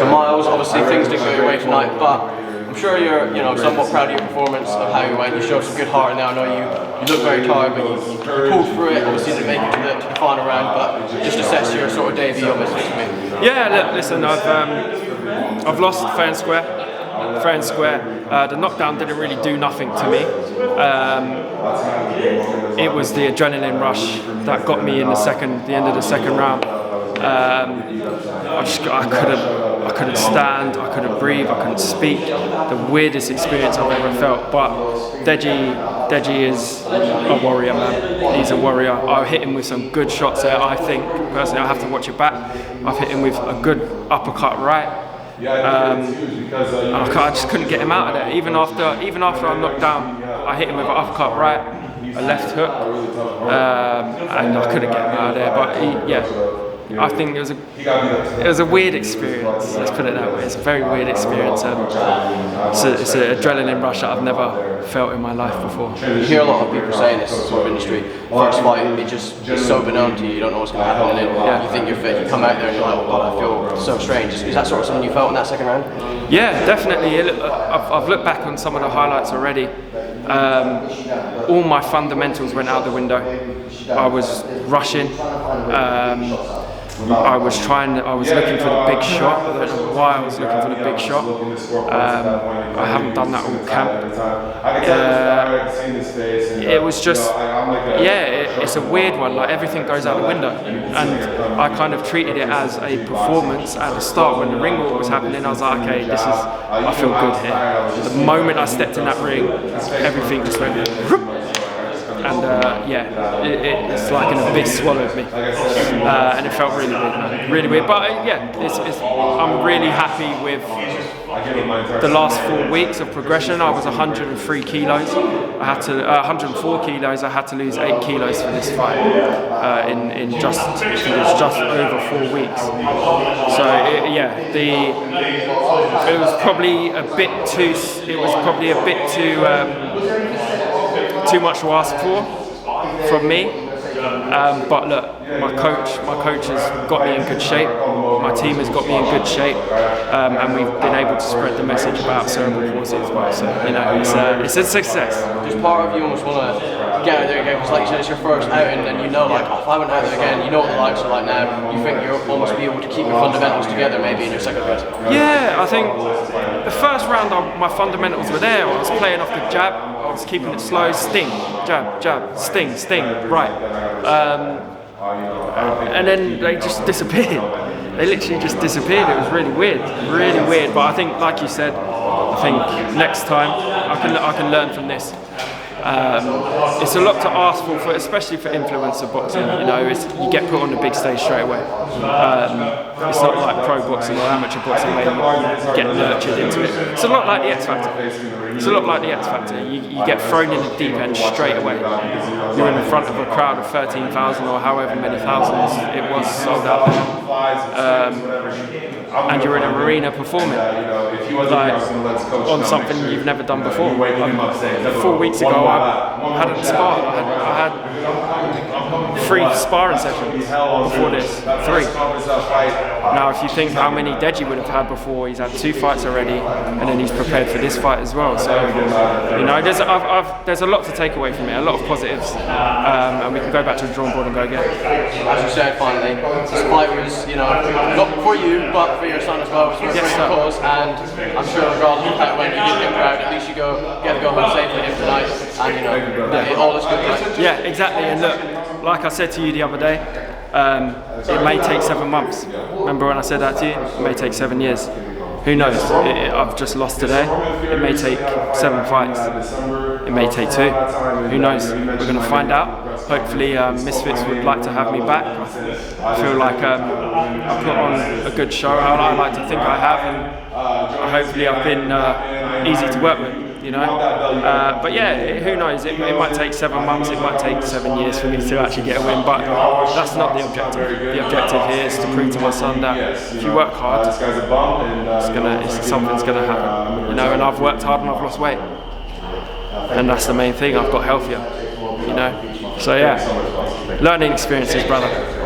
So Myles, obviously things didn't go your way tonight, but I'm sure you're, somewhat proud of your performance, of how you went. You showed some good heart in there. I know you look very tired, but you pulled through it. Obviously didn't make it to the final round, but just assess your sort of debut on Misfits for me. Yeah, look, listen, I've lost fair and square. Fair and square. The knockdown didn't really do nothing to me. It was the adrenaline rush that got me in the end of the second round. I couldn't stand, I couldn't breathe, I couldn't speak. The weirdest experience I've ever felt. But Deji is a warrior, man. He's a warrior. I hit him with some good shots there. I think personally, I have to watch it back. I've hit him with a good uppercut right. I just couldn't get him out of there. Even after I knocked down, I hit him with an uppercut right, a left hook, and I couldn't get him out of there. But I think it was a weird experience. Let's put it that way. It's a very weird experience. It's an adrenaline rush that I've never felt in my life before. You hear a lot of people saying this sort of industry. First fight, it's so unknown to you. You don't know what's going to happen, and then you think you're fit. You come out there and you're like, oh God, I feel so strange. Is that sort of something you felt in that second round? Yeah, definitely. I've looked back on some of the highlights already. All my fundamentals went out the window. I was rushing. I was looking for the big shot. I don't know why I was looking for the big shot. I haven't done that all camp. It was just, it's a weird one. Like everything goes out the window, and I kind of treated it as a performance at the start. When the ring walk was happening, I was like, okay, I feel good here. The moment I stepped in that ring, everything just went. And it's like an abyss swallowed me, and it felt really weird, man. Really weird. But I'm really happy with the last 4 weeks of progression. I was 103 kilos. I had to 104 kilos. I had to lose 8 kilos for this fight in just over 4 weeks. So it was probably a bit too. It was probably a bit too much to ask for from me. But look, my coach has got me in good shape. My team has got me in good shape, and we've been able to spread the message about cerebral palsy as well. So it's a success. Just part of you almost want to get out there again, because like you said, it's your first outing, and if I went out there again, you know what the likes are like now. You think you'll almost be able to keep your fundamentals together, maybe in your second round. Yeah, I think the first round my fundamentals were there. I was playing off the jab. I was keeping it slow, sting, jab, jab, sting, right. And then they just disappeared. They literally just disappeared. It was really weird. But I think, like you said, next time I can learn from this. It's a lot to ask for, especially for influencer boxing. You get put on the big stage straight away. It's not like pro boxing or amateur boxing where you get nurtured into it. It's a lot like the X Factor. You get thrown in the deep end straight away. You're in front of a crowd of 13,000 or however many thousands it was sold out there. And you're in an arena performing on something you've never done before. 4 weeks ago, I hadn't sparred. I had 3 sparring sessions before this. 3. Now, if you think how many Deji would have had before, he's had 2 fights already, and then he's prepared for this fight as well. So, there's a lot to take away from it, a lot of positives, and we can go back to the drawing board and go again. As you said, finally, this fight was, not for you, but for your son as well. It was for a great cause, and I'm sure regardless of how when you didn't get proud, at least you get to go home safe with him tonight, and all is good. Right? Yeah, exactly. And look, like I said to you the other day, it may take 7 months. Remember when I said that to you? It may take 7 years. Who knows? I've just lost today. It may take 7 fights. It may take 2. Who knows? We're going to find out. Hopefully Misfits would like to have me back. I feel like I put on a good show. I like to think I have, and hopefully I've been easy to work with. But yeah, who knows? It might take 7 months, it might take 7 years for me to actually get a win, but that's not the objective. The objective here is to prove to my son that if you work hard, something's gonna happen. And I've worked hard and I've lost weight, and that's the main thing. I've got healthier. So yeah, learning experiences, brother.